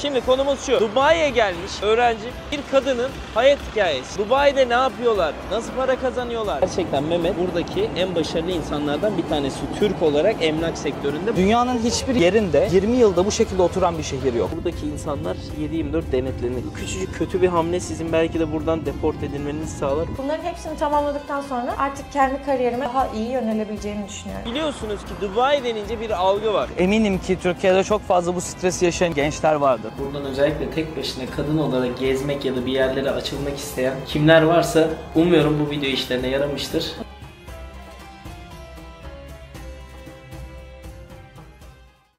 Şimdi konumuz şu. Dubai'ye gelmiş öğrenci bir kadının hayat hikayesi. Dubai'de ne yapıyorlar? Nasıl para kazanıyorlar? Gerçekten Mehmet buradaki en başarılı insanlardan bir tanesi. Türk olarak emlak sektöründe. Dünyanın hiçbir yerinde 20 yılda bu şekilde oturan bir şehir yok. Buradaki insanlar 7/24 denetlenir. Küçücük kötü bir hamle sizin belki de buradan deport edilmenizi sağlar. Bunların hepsini tamamladıktan sonra artık kendi kariyerime daha iyi yönelebileceğimi düşünüyorum. Biliyorsunuz ki Dubai denince bir algı var. Eminim ki Türkiye'de çok fazla bu stresi yaşayan gençler vardır. Buradan özellikle tek başına kadın olarak gezmek ya da bir yerlere açılmak isteyen kimler varsa umuyorum bu video işlerine yaramıştır.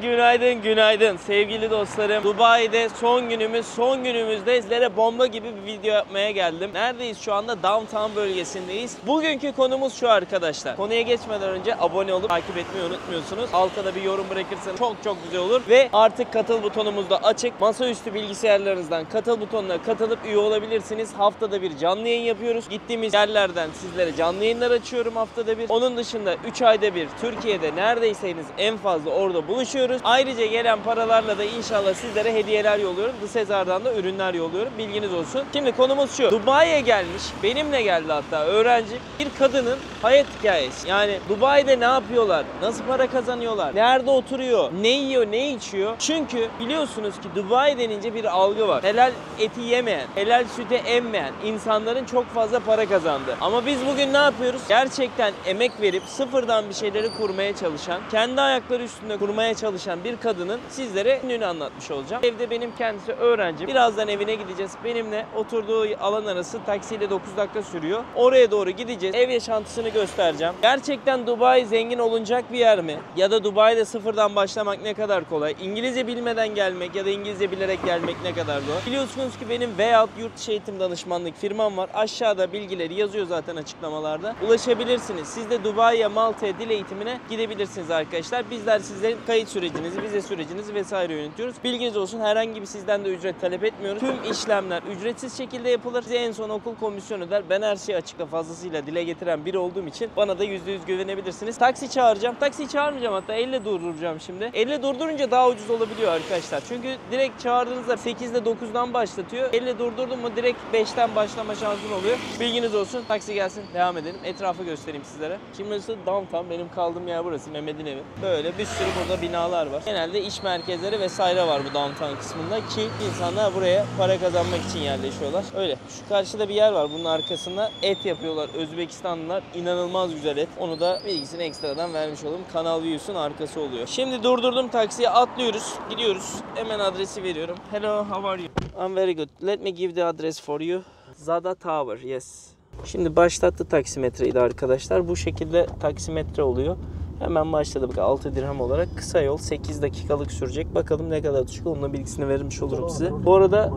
Günaydın, günaydın sevgili dostlarım. Dubai'de son günümüzde sizlere bomba gibi bir video yapmaya geldim. Neredeyiz şu anda? Downtown bölgesindeyiz. Bugünkü konumuz şu arkadaşlar. Konuya geçmeden önce abone olup takip etmeyi unutmuyorsunuz. Altta da bir yorum bırakırsanız çok güzel olur. Ve artık katıl butonumuz da açık. Masaüstü bilgisayarlarınızdan katıl butonuna katılıp üye olabilirsiniz. Haftada bir canlı yayın yapıyoruz. Gittiğimiz yerlerden sizlere canlı yayınlar açıyorum haftada bir. Onun dışında 3 ayda bir Türkiye'de neredeyseniz en fazla orada buluşuyoruz. Ayrıca gelen paralarla da inşallah sizlere hediyeler yolluyorum. The Sezar'dan da ürünler yolluyorum. Bilginiz olsun. Şimdi konumuz şu. Dubai'ye gelmiş, benimle geldi hatta öğrenci. Bir kadının hayat hikayesi. Yani Dubai'de ne yapıyorlar? Nasıl para kazanıyorlar? Nerede oturuyor? Ne yiyor? Ne içiyor? Çünkü biliyorsunuz ki Dubai denince bir algı var. Helal eti yemeyen, helal sütü emmeyen insanların çok fazla para kazandı. Ama biz bugün ne yapıyoruz? Gerçekten emek verip sıfırdan bir şeyleri kurmaya çalışan, kendi ayakları üstünde kurmaya çalışan bir kadının sizlere ününü anlatmış olacağım. Evde benim kendisi öğrencim. Birazdan evine gideceğiz. Benimle oturduğu alan arası taksiyle 9 dakika sürüyor. Oraya doğru gideceğiz. Ev yaşantısını göstereceğim. Gerçekten Dubai zengin olunacak bir yer mi? Ya da Dubai'de sıfırdan başlamak ne kadar kolay? İngilizce bilmeden gelmek ya da İngilizce bilerek gelmek ne kadar zor? Biliyorsunuz ki benim Veyahut yurt dışı eğitim danışmanlık firmam var. Aşağıda bilgileri yazıyor zaten açıklamalarda. Ulaşabilirsiniz. Siz de Dubai'ye, Malta'ya dil eğitimine gidebilirsiniz arkadaşlar. Bizler sizlerin kayıt sürecinizi, vize sürecinizi vesaire yönetiyoruz. Bilginiz olsun, herhangi bir sizden de ücret talep etmiyoruz. Tüm işlemler ücretsiz şekilde yapılır. Size en son okul komisyon öder. Ben her şeyi açıkla fazlasıyla dile getiren biri olduğum için bana da %100 güvenebilirsiniz. Taksi çağıracağım. Taksiyi çağırmayacağım, hatta elle durduracağım şimdi. Elle durdurunca daha ucuz olabiliyor arkadaşlar. Çünkü direkt çağırdığınızda 8'de 9'dan başlatıyor. Elle durdurdum mu direkt 5'ten başlama şansın oluyor. Bilginiz olsun. Taksi gelsin. Devam edelim. Etrafı göstereyim sizlere. Şimdi burası downtown. Benim kaldığım yer burası. Mehmet'in evi. Böyle bir sürü burada binalar var. Genelde iş merkezleri vesaire var bu downtown kısmında ki insanlar buraya para kazanmak için yerleşiyorlar. Öyle. Şu karşıda bir yer var. Bunun arkasında et yapıyorlar. Özbekistanlılar. İnanılmaz güzel et. Onu da bilgisini ekstradan vermiş olalım. Kanal Views'un arkası oluyor. Şimdi durdurdum taksiye, atlıyoruz. Gidiyoruz. Hemen adresi veriyorum. Hello, how are you? I'm very good. Let me give the address for you. Zada Tower, yes. Şimdi başlattı taksimetreyi de arkadaşlar. Bu şekilde taksimetre oluyor. Hemen başladı bak, 6 dirhem olarak kısa yol, 8 dakikalık sürecek. Bakalım ne kadar düşük, onun bilgisini vermiş olurum size. Bu arada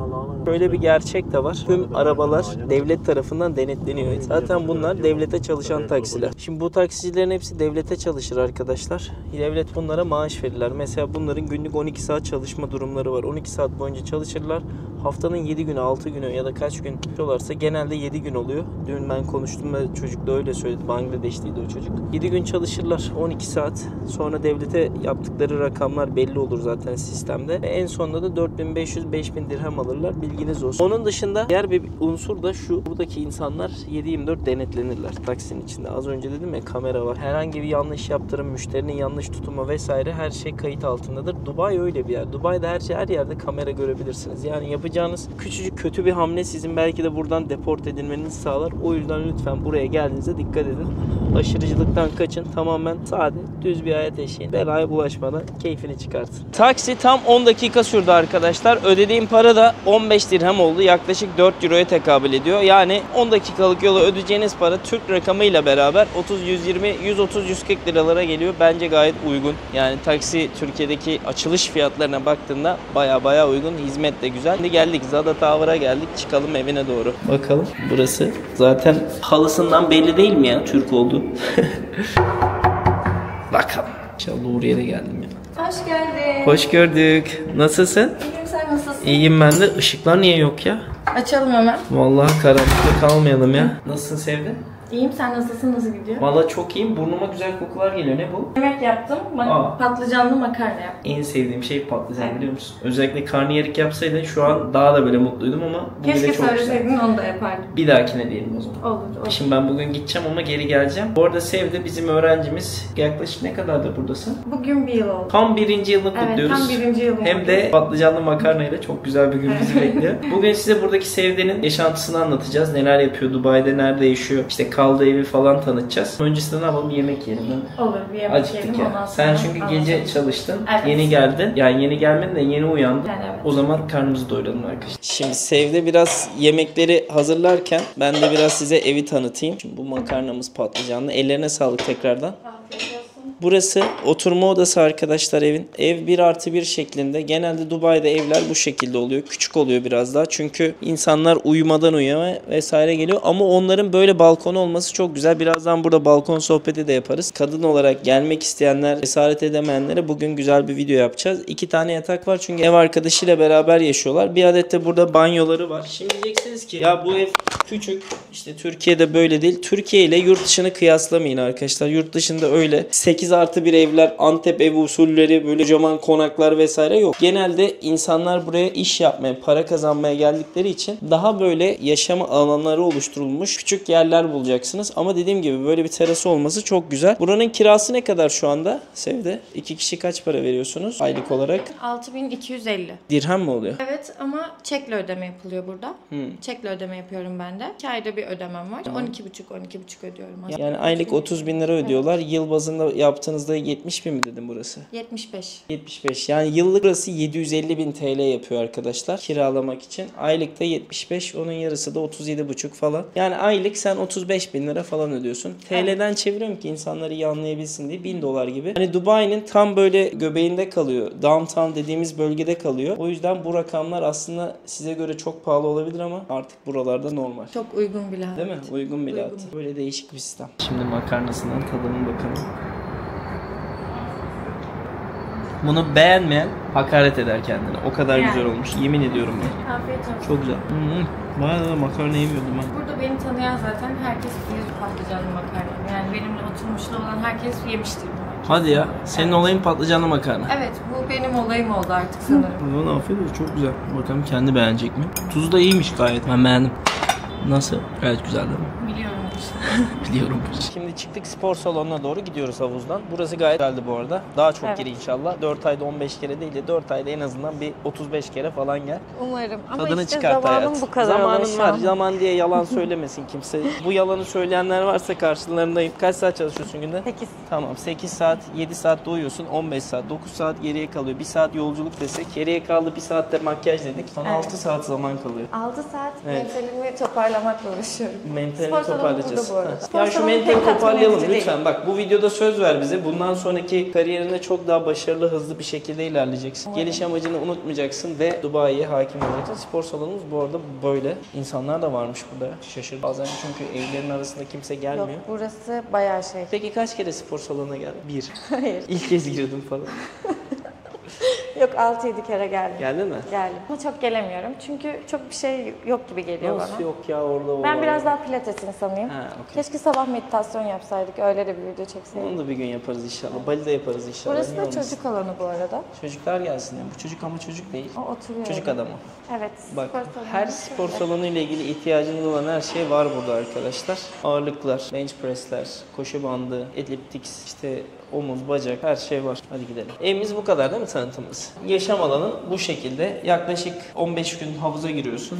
şöyle bir gerçek de var. Tüm arabalar devlet tarafından denetleniyor. Zaten bunlar devlete çalışan taksiler. Şimdi bu taksicilerin hepsi devlete çalışır arkadaşlar. Devlet bunlara maaş verirler. Mesela bunların günlük 12 saat çalışma durumları var. 12 saat boyunca çalışırlar. Haftanın 7 günü, 6 günü ya da kaç gün çalışıyorlarsa genelde 7 gün oluyor. Dün ben konuştum ve çocuk da öyle söyledi. Bangladeşliydi o çocuk. 7 gün çalışırlar. 12 saat. Sonra devlete yaptıkları rakamlar belli olur zaten sistemde. Ve en sonunda da 4500-5000 dirhem alırlar. Bilginiz olsun. Onun dışında diğer bir unsur da şu. Buradaki insanlar 7/24 denetlenirler taksinin içinde. Az önce dedim ya, kamera var. Herhangi bir yanlış yaptırım, müşterinin yanlış tutumu vesaire her şey kayıt altındadır. Dubai öyle bir yer. Dubai'de her yerde kamera görebilirsiniz. Yani yapacağınız küçücük kötü bir hamle sizin belki de buradan deport edilmenizi sağlar. O yüzden lütfen buraya geldiğinizde dikkat edin. Aşırıcılıktan kaçın. Tamamen sade, düz bir hayat yaşayın. Belaya bulaşmadan keyfini çıkartın. Taksi tam 10 dakika sürdü arkadaşlar. Ödediğim para da 15 dirhem oldu. Yaklaşık 4 euroya tekabül ediyor. Yani 10 dakikalık yola ödeyeceğiniz para Türk rakamıyla beraber 130-140 liralara geliyor. Bence gayet uygun. Yani taksi Türkiye'deki açılış fiyatlarına baktığında baya uygun. Hizmet de güzel. Şimdi geldik. Zada Tower'a geldik. Çıkalım evine doğru. Bakalım. Burası zaten halısından belli değil mi ya Türk oldu? Bakalım. İnşallah doğru yere geldim ya. Hoş geldin. Hoş gördük. Nasılsın? İyiyim, sen nasılsın? İyiyim ben de. Işıklar niye yok ya? Açalım hemen. Vallahi karanlıkta kalmayalım ya. Nasılsın, sevdin? İyiyim, sen nasılsın, nasıl gidiyor? Valla çok iyiyim. Burnuma güzel kokular geliyor. Ne bu? Yemek yaptım, patlıcanlı makarna yaptım. En sevdiğim şey patlıcan, biliyor musun? Özellikle karnıyarık yapsaydın şu an daha da böyle mutluydum ama bugün Keşke de çok güzel. söyleseydin, onu da yapardım. Bir dahakine diyelim o zaman. Olur. Şimdi ben bugün gideceğim ama geri geleceğim. Bu arada Sevde bizim öğrencimiz. Yaklaşık ne kadardır buradasın? Bugün bir yıl oldu. Tam 1. yılını kutluyoruz. Tam 1. yılım Hem oldu. de patlıcanlı makarnayla çok güzel bir gün bizi bekliyor. Bugün size buradaki Sevde'nin yaşantısını anlatacağız. Neler yapıyor, Dubai'de nerede yaşıyor, işte kaldığı evi falan tanıtacağız. Öncesinde ne yapalım, bir yemek yiyelim değil mi? Olur, bir yemek Acıktık yiyelim. ya. Sen çünkü gece anlatalım. çalıştın, Evet. yeni geldin. Yani yeni gelmedin de yeni uyandın. Yani evet. O zaman karnımızı doyuralım arkadaşlar. Şimdi Sevde biraz yemekleri hazırlarken ben de biraz size evi tanıtayım. Şimdi bu makarnamız patlıcanlı. Ellerine sağlık tekrardan. Afiyet olsun. Burası oturma odası arkadaşlar evin. Ev 1+1 şeklinde. Genelde Dubai'de evler bu şekilde oluyor. Küçük oluyor biraz daha. Çünkü insanlar uyumadan uyumaya vesaire geliyor. Ama onların böyle balkonu olması çok güzel. Birazdan burada balkon sohbeti de yaparız. Kadın olarak gelmek isteyenler, cesaret edemeyenlere bugün güzel bir video yapacağız. 2 tane yatak var çünkü ev arkadaşıyla beraber yaşıyorlar. Bir adet de burada banyoları var. Şimdi diyeceksiniz ki ya bu ev küçük. İşte Türkiye'de böyle değil. Türkiye ile yurt dışını kıyaslamayın arkadaşlar. Yurt dışında öyle 8+1 evler, Antep ev usulleri, böyle kocaman konaklar vesaire yok. Genelde insanlar buraya iş yapmaya, para kazanmaya geldikleri için daha böyle yaşama alanları oluşturulmuş küçük yerler bulacaksınız. Ama dediğim gibi böyle bir terası olması çok güzel. Buranın kirası ne kadar şu anda Sevde? 2 kişi kaç para veriyorsunuz aylık olarak? 6.250. Dirhem mi oluyor? Evet ama çekle ödeme yapılıyor burada. Çekle ödeme yapıyorum ben de. 2 ayda bir ödemem var. 12,5 ödüyorum aslında. Yani aylık 30.000 lira ödüyorlar. Yıl bazında yaptığınızda 70.000 mi dedim burası? 75. 75. Yani yıllık burası 750.000 TL yapıyor arkadaşlar kiralamak için. Aylıkta 75. Onun yarısı da 37,5 falan. Yani aylık sen 35.000 lira falan ödüyorsun. TL'den çeviriyorum ki insanlar iyi anlayabilsin diye. 1000 dolar gibi. Hani Dubai'nin tam böyle göbeğinde kalıyor. Downtown dediğimiz bölgede kalıyor. O yüzden bu rakamlar aslında size göre çok pahalı olabilir ama artık buralarda normal. Çok uygun bile. Değil mi? Uygun bile. Böyle değişik bir sistem. Şimdi makarnasından tadalım bakalım. Bunu beğenmeyen hakaret eder kendine. O kadar Yani. güzel olmuş. Yemin ediyorum ben. Afiyet olsun. Çok güzel. Bayağı da makarna yemiyordum ben. Burada beni tanıyan zaten herkes bilir patlıcanlı makarna. Yani benimle oturmuşlu olan herkes yemiştir bunu. Hadi ya. Senin olayın patlıcanlı makarna. Evet, bu benim olayım oldu artık sanırım. Bana afiyet olsun. Çok güzel. Bakalım kendi beğenecek mi? Tuzu da iyiymiş gayet. Ben beğendim. Nasıl? Gayet güzel değil mi? Biliyorum işte. Biliyorum. Şimdi çıktık spor salonuna doğru gidiyoruz havuzdan. Burası gayet güzeldi bu arada. Daha çok Evet. gir inşallah. 4 ayda 15 kere değil de 4 ayda en azından bir 35 kere falan gel. Umarım. Ama Tadını işte çıkart zamanım hayat. bu kadar oluyor Zamanın şu var. an. Zaman diye yalan söylemesin kimse. Bu yalanı söyleyenler varsa karşılarındayım. Kaç saat çalışıyorsun günde? 8. Tamam 8 saat, 7 saat de uyuyorsun, 15 saat, 9 saat geriye kalıyor. 1 saat yolculuk desek, geriye kaldı 1 saatte makyaj dedik. Sonra Evet. 6 saat zaman kalıyor. 6 saat Evet. mentalimi toparlamakla uğraşıyorum. Mentalini Spor salonu toparlayacağız. burada bu arada. Ha. Spor Ya şu salonu mentali pek tatmin toparlayalım edici lütfen. değil. Bak bu videoda söz ver bize. Bundan sonraki kariyerinde çok daha başarılı, hızlı bir şekilde ilerleyeceksin. Geliş amacını unutmayacaksın ve Dubai'ye hakim olacaksın. Spor salonumuz bu arada böyle. İnsanlar da varmış burada. Şaşırdım. Bazen çünkü evlerin arasında kimse gelmiyor. Yok, burası bayağı şey. Peki kaç kere spor salonuna geldin? 1. Hayır. İlk kez girdim falan. Yok, 6-7 kere geldim. Geldin mi? Geldim. Ama çok gelemiyorum. Çünkü çok bir şey yok gibi geliyor Nasıl bana. yok ya orada o Ben var biraz ya. daha pilates insanıyım. Ha, okey. Keşke sabah meditasyon yapsaydık. Öyle de bir video çekseydik. Onu da bir gün yaparız inşallah. Bali'de yaparız inşallah. Burası Niye da olmasın? çocuk alanı bu arada. Çocuklar gelsin. Yani. Bu çocuk ama çocuk değil. O oturuyor. Çocuk orada. adamı. Evet. Bak spor salonu. her spor salonu ile ilgili ihtiyacınız olan her şey var burada arkadaşlar. Ağırlıklar, bench pressler, koşu bandı, elliptics, işte omuz, bacak her şey var. Hadi gidelim. Evimiz bu kadar değil mi tanıtımımız? Yaşam alanın bu şekilde. Yaklaşık 15 gün havuza giriyorsun.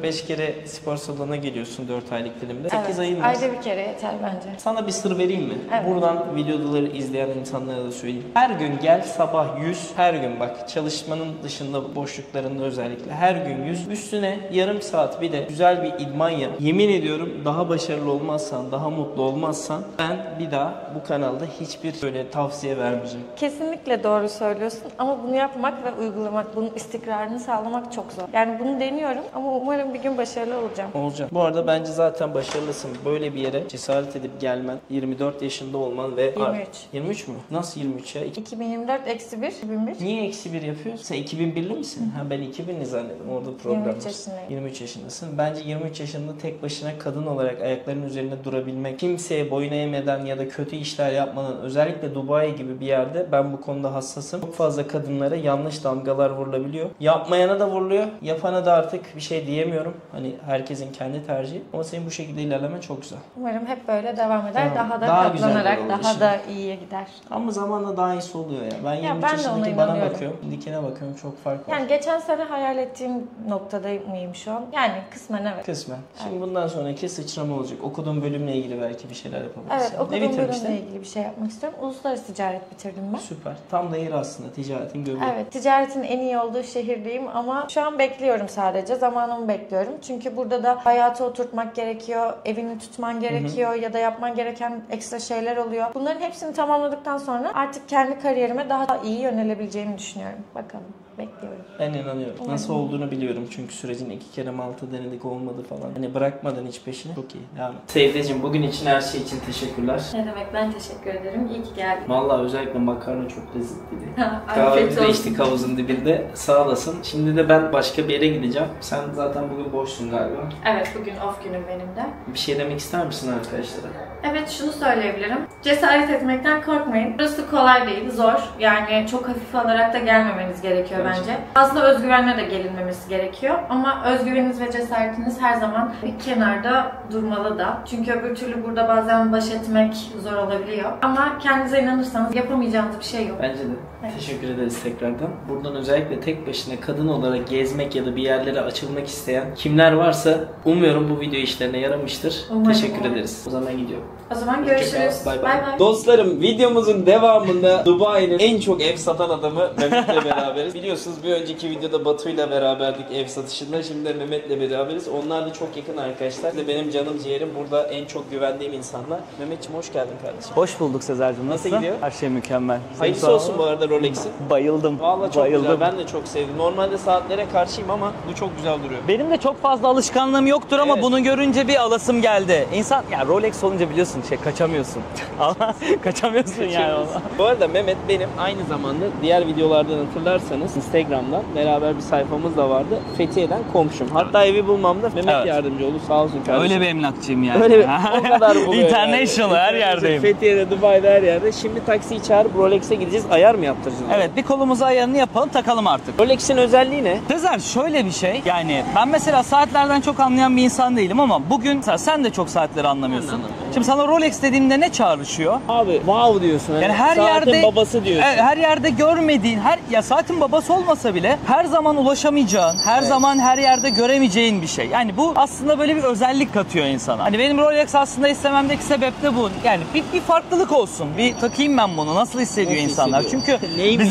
4-5 kere spor salonuna geliyorsun 4 aylık dilimde. 8 Evet. ayın var. Ayda bir kere yeter bence. Sana bir sır vereyim mi? Evet. Buradan videoları izleyen insanlara da söyleyeyim. Her gün gel sabah 100. Her gün bak çalışmanın dışında boşluklarında özellikle her gün 100. Üstüne yarım saat bir de güzel bir idman yap. Yemin ediyorum daha başarılı olmazsan, daha mutlu olmazsan ben bir daha bu kanalda hiçbir böyle tavsiye vermeyecek. Kesinlikle doğru söylüyorsun ama bunu yapmak ve uygulamak, bunun istikrarını sağlamak çok zor. Yani bunu deniyorum ama umarım bir gün başarılı olacağım. Olacak. Bu arada bence zaten başarılısın. Böyle bir yere cesaret edip gelmen, 24 yaşında olman ve... 23. 23 mü? Nasıl 23 ya? 2024 -1, 2001. Niye -1 yapıyorsun? Sen 2001'li misin? Ha, ben 2000'li zannettim. Orada program 23 var. yaşındayım. 23 yaşındasın. Bence 23 yaşında tek başına kadın olarak ayaklarının üzerinde durabilmek, kimseye boyun eğmeden ya da kötü işler yapmadan, özellikle Dubai gibi bir yerde ben bu konuda hassasım. Çok fazla kadınlara yanlış damgalar vurulabiliyor. Yapmayana da vuruluyor. Yapana da artık bir şey diyemiyorum. Hani herkesin kendi tercihi. Ama senin bu şekilde ilerlemen çok güzel. Umarım hep böyle devam eder. Tamam. Daha da Daha güzel katlanarak olur daha şimdi. da iyiye gider. Ama zamanla daha iyisi oluyor ya. Ben 23 ben de ona yaşındaki bana inanıyorum. bakıyorum. Şimdikine bakıyorum. Çok fark var. Yani geçen sene hayal ettiğim noktada mıyım şu an? Yani kısmen evet. Kısmen. Şimdi bundan sonraki sıçrama olacak. Okuduğum bölümle ilgili belki bir şeyler yapabilirsin. Evet, Ne okuduğum bitirmiştin? bölümle ilgili bir şey yapmak istiyorum. Uluslararası ticaret bitirdim ben. Süper. Tam da yeri aslında ticaretin göbeği. Evet, ticaretin en iyi olduğu şehirdeyim ama şu an bekliyorum sadece. Zamanımı bekliyorum. Çünkü burada da hayatı oturtmak gerekiyor, evini tutman gerekiyor ya da yapman gereken ekstra şeyler oluyor. Bunların hepsini tamamladıktan sonra artık kendi kariyerime daha iyi yönelebileceğimi düşünüyorum. Bakalım, bekliyorum. Ben inanıyorum. Umarım. Nasıl olduğunu biliyorum çünkü sürecin 2 kere Malta denedik olmadı falan. Hani bırakmadın hiç peşini. Çok iyi. Devam et. Sevdeciğim bugün için her şey için teşekkürler. Ne demek, ben teşekkür ederim. İyi ki geldin. Vallahi özellikle makarna çok lezzetliydi. Afiyet Kahvemizi de olsun. içtik havuzun dibinde. Sağ olasın. Şimdi de ben başka bir yere gideceğim. Sen zaten bugün boşsun galiba. Evet, bugün off günüm benim de. Bir şey demek ister misin arkadaşlara? Evet, şunu söyleyebilirim. Cesaret etmekten korkmayın. Burası kolay değil, zor. Yani çok hafife alarak da gelmemeniz gerekiyor bence. Fazla özgüvenle de gelinmemesi gerekiyor. Ama özgüveniniz ve cesaretiniz her zaman bir kenarda durmalı da. Çünkü öbür türlü burada bazen baş etmek zor olabiliyor. Ama kendinize inanırsanız yapamayacağınız bir şey yok. Bence de. Evet. Teşekkür ederiz tekrardan. Buradan özellikle tek başına kadın olarak gezmek ya da bir yerlere açılmak isteyen kimler varsa umuyorum bu video işlerine yaramıştır. Umarım, Teşekkür umarım. ederiz. O zaman gidiyorum. O zaman görüşürüz. Bay bay. Bay bay. Dostlarım, videomuzun devamında Dubai'nin en çok ev satan adamı Mehmet'le beraberiz. Biliyorsunuz bir önceki videoda Batu'yla beraberdik ev satışında. Şimdi de Mehmet'le beraberiz. Onlar da çok yakın arkadaşlar. Ve benim canım ciğerim, burada en çok güvendiğim insanlar. Mehmetciğim hoş geldin kardeşim. Hoş bulduk Sezar'cığım. Nasıl Nasılsın? gidiyor? Her şey mükemmel. Hayırlısı olsun bu arada Rolex'in. Bayıldım. Vallahi çok Bayıldım. güzel. Ben de çok sevdim. Normalde saatlere karşıyım ama bu çok güzel duruyor. Benim de çok fazla alışkanlığım yoktur ama Evet. bunu görünce bir alasım geldi. İnsan ya Rolex olunca biliyorsun kaçamıyorsun. Ama kaçamıyorsun yani ona. Bu arada Mehmet benim aynı zamanda diğer videolardan hatırlarsanız Instagram'dan beraber bir sayfamız da vardı. Fethiye'den komşum. Hatta evi bulmamda Mehmet Evet. yardımcı oldu. Sağ olsun kardeşim. Öyle bir emlakçıyım yani. Öyle o kadar buluyor. International her yerdeyim. Fethiye'de, Dubai'de her yerde. Şimdi taksiyi çağırıp Rolex'e gideceğiz. Ayar mı yaptıracağız? Evet, bir kolumuza ayarını yapalım, takalım artık. Rolex'in özelliği ne? Sezer şöyle bir şey, yani ben mesela saatlerden çok anlayan bir insan değilim ama bugün mesela sen de çok saatleri anlamıyorsun. anlamıyorum. Şimdi sana Rolex dediğimde ne çağrışıyor? Abi wow diyorsun. Yani her saatin yerde babası diyorsun. her yerde görmediğin, ya saatin babası olmasa bile her zaman ulaşamayacağın, her zaman her yerde göremeyeceğin bir şey. Yani bu aslında böyle bir özellik katıyor insana. Hani benim Rolex aslında istememdeki sebep de bu. Yani bir farklılık olsun. Bir takayım ben bunu. Nasıl hissediyor Nasıl insanlar? hissediyor? Çünkü Neymiş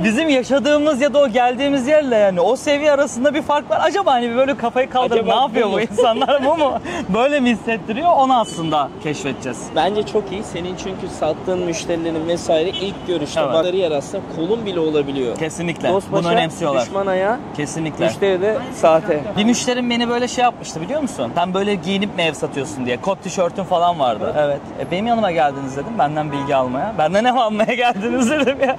bizim yaşadığımız ya da o geldiğimiz yerle yani o seviye arasında bir fark var. Acaba hani böyle kafayı kaldırıp Acaba ne yapıyor bu bu mu? insanlar, bu mu? Böyle mi hissettiriyor? Onu aslında keşfedeceğiz. Bence çok iyi. Senin çünkü sattığın müşterilerin vesaire ilk görüşte Evet. bakları yer aslında kolun bile olabiliyor. Kesinlikle. Dost Bunu başa, önemsiyorlar. düşman ayağı, Kesinlikle. müşteri de saate. Bir müşterim beni böyle şey yapmıştı biliyor musun? Sen böyle giyinip mi ev satıyorsun diye. Kot tişörtün falan vardı. Evet. Benim yanıma geldiniz dedim. Benden bilgi almaya. Benden ne almaya geldiniz dedim ya.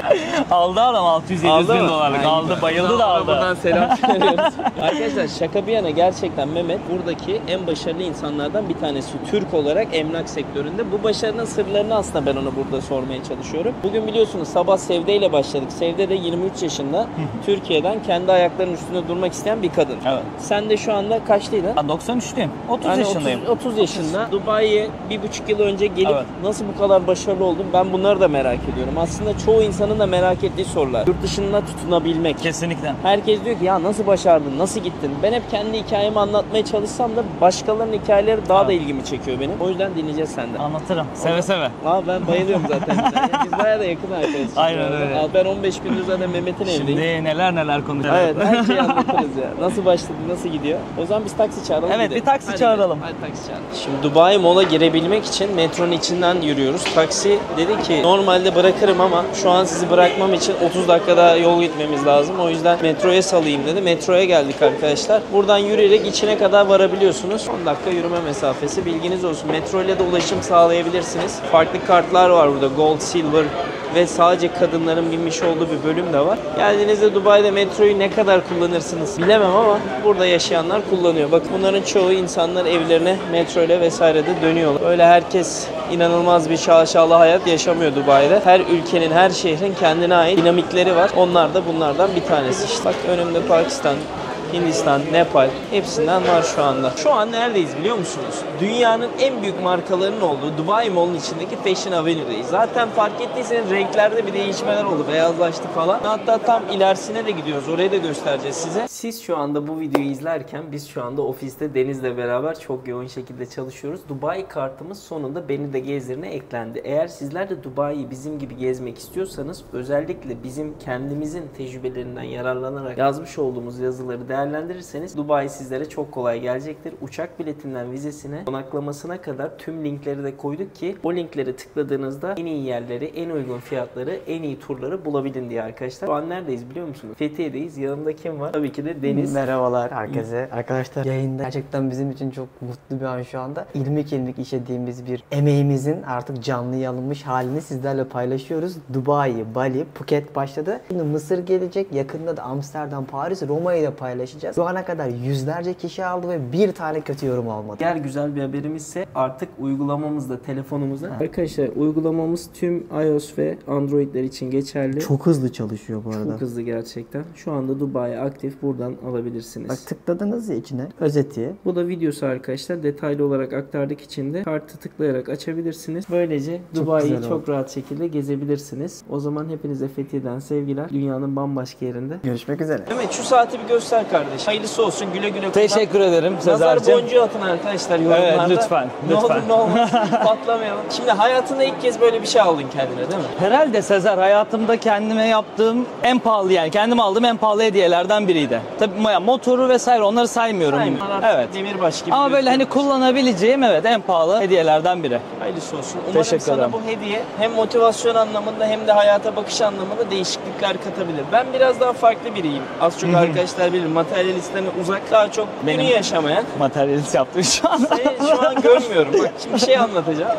Aldı adam 600-700 bin dolarlık. Aldı, bayıldı da aldı. Buradan selam çıkarıyoruz. Arkadaşlar şaka bir yana gerçekten Mehmet buradaki en başarılı insanlardan bir tanesi. Türk olarak emlak sektöründe. Bu başarının sırlarını aslında ben ona burada sormaya çalışıyorum. Bugün biliyorsunuz sabah Sevde ile başladık. Sevde de 23 yaşında Türkiye'den kendi ayaklarının üstünde durmak isteyen bir kadın. Evet. Sen de şu anda kaçlıydın? Ben 93'lüyüm. 30 Yani yaşındayım. 30 yaşında. Dubai'ye 1,5 yıl önce gelip Evet. nasıl bu kadar başarılı oldum? Ben bunları da merak ediyorum. Aslında çoğu insanın da merak ettiği sorular. Yurt dışında tutunabilmek. Kesinlikle. Herkes diyor ki ya nasıl başardın, nasıl gittin? Ben hep kendi hikayemi anlatmaya çalışsam da başkalarının hikayeleri daha da ilgimi çekiyor benim. O yüzden dinleyeceğiz senden. Anlatırım. Seve seve. Aa ben bayılıyorum zaten. Biz bayağı da yakın arkadaşız. Aynen öyle. Ben 15 gündür zaten Mehmet'in evdeyim. Şimdi neler konuşacağız. Evet, her şeyi anlatırız ya. Nasıl başladı, nasıl gidiyor? O zaman biz taksi çağıralım. Evet, gidelim. bir taksi Hadi çağıralım. gidelim. Hadi taksi çağıralım. Şimdi Dubai Mall'a girebilmek için metronun içinden yürüyoruz. Taksi dedi ki normalde bırakırım ama şu an sizi bırakmam için 30 dakika daha yol gitmemiz lazım. O yüzden metroya salayım dedi. Metroya geldik arkadaşlar. Buradan yürüyerek içine kadar varabiliyorsunuz. 10 dakika yürüme mesafesi. Bilginiz olsun. Metro ile de ulaşım sağlayabilirsiniz. Farklı kartlar var burada. Gold, Silver ve sadece kadınların binmiş olduğu bir bölüm de var. Geldiğinizde Dubai'de metroyu ne kadar kullanırsınız bilemem ama burada yaşayanlar kullanıyor. Bakın bunların çoğu insanlar evlerine metro ile vesaire de dönüyorlar. Öyle herkes inanılmaz bir şaşalı hayat yaşamıyor Dubai'de. Her ülkenin, her şehrin kendine ait dinamikleri var. Onlar da bunlardan bir tanesi işte. Bak önümde Pakistan, Hindistan, Nepal hepsinden var şu anda. Şu an neredeyiz biliyor musunuz? Dünyanın en büyük markalarının olduğu Dubai Mall'un içindeki Fashion Avenue'deyiz. Zaten fark ettiyseniz renklerde bir değişmeler oldu. Beyazlaştı falan. Hatta tam ilerisine de gidiyoruz. Orayı da göstereceğiz size. Siz şu anda bu videoyu izlerken biz şu anda ofiste Deniz'le beraber çok yoğun şekilde çalışıyoruz. Dubai kartımız sonunda Beni de Gezdir'ine eklendi. Eğer sizler de Dubai'yi bizim gibi gezmek istiyorsanız özellikle bizim kendimizin tecrübelerinden yararlanarak yazmış olduğumuz yazıları değerlendirirseniz Dubai sizlere çok kolay gelecektir. Uçak biletinden vizesine, konaklamasına kadar tüm linkleri de koyduk ki o linkleri tıkladığınızda en iyi yerleri, en uygun fiyatları, en iyi turları bulabilin diye arkadaşlar. Şu an neredeyiz biliyor musunuz? Fethiye'deyiz. Yanımda kim var? Tabii ki de Deniz. Merhabalar herkese. Arkadaşlar yayında gerçekten bizim için çok mutlu bir an şu anda. İlmik ilmik işlediğimiz bir emeğimizin artık canlıya alınmış halini sizlerle paylaşıyoruz. Dubai, Bali, Phuket başladı. Şimdi Mısır gelecek. Yakında da Amsterdam, Paris, Roma'yı da paylaşacağız. Şu ana kadar yüzlerce kişi aldı ve bir tane kötü yorum almadı. Diğer güzel bir haberimiz ise artık uygulamamızda, telefonumuzda. Arkadaşlar uygulamamız tüm iOS ve Android'ler için geçerli. Çok hızlı çalışıyor bu arada. Çok hızlı gerçekten. Şu anda Dubai aktif. Buradan alabilirsiniz. Bak tıkladınız ya içine. Özeti. Bu da videosu arkadaşlar. Detaylı olarak aktardık içinde. Kartı tıklayarak açabilirsiniz. Böylece Dubai'yi güzel çok rahat şekilde gezebilirsiniz. O zaman hepinize Fethiye'den sevgiler. Dünyanın bambaşka yerinde. Görüşmek üzere. Evet şu saati bir göster kardeşim. Hayırlısı olsun. Güle güle kullan. Teşekkür ederim Nazar Sezar'cığım. boncuğu atın arkadaşlar yorumlarda. Evet lütfen. Ne olur Lütfen. ne olmaz patlamayalım. Şimdi hayatında ilk kez böyle bir şey aldın kendine değil mi? Herhalde Sezer hayatımda kendime yaptığım en pahalı yani kendim aldığım en pahalı hediyelerden biriydi. Tabii motoru vesaire onları saymıyorum. Evet. Demirbaş gibi. Ama böyle hani kullanabileceğim en pahalı hediyelerden biri. Hayırlısı olsun. Umarım Teşekkür sana ederim. bu hediye hem motivasyon anlamında hem de hayata bakış anlamında değişiklikler katabilir. Ben biraz daha farklı biriyim. Az çok arkadaşlar bilir. Materyalistlerine uzak, daha çok günü yaşamayan. Materyalist yaptım şu an. Seni şu an görmüyorum. Bak şimdi bir şey anlatacağım.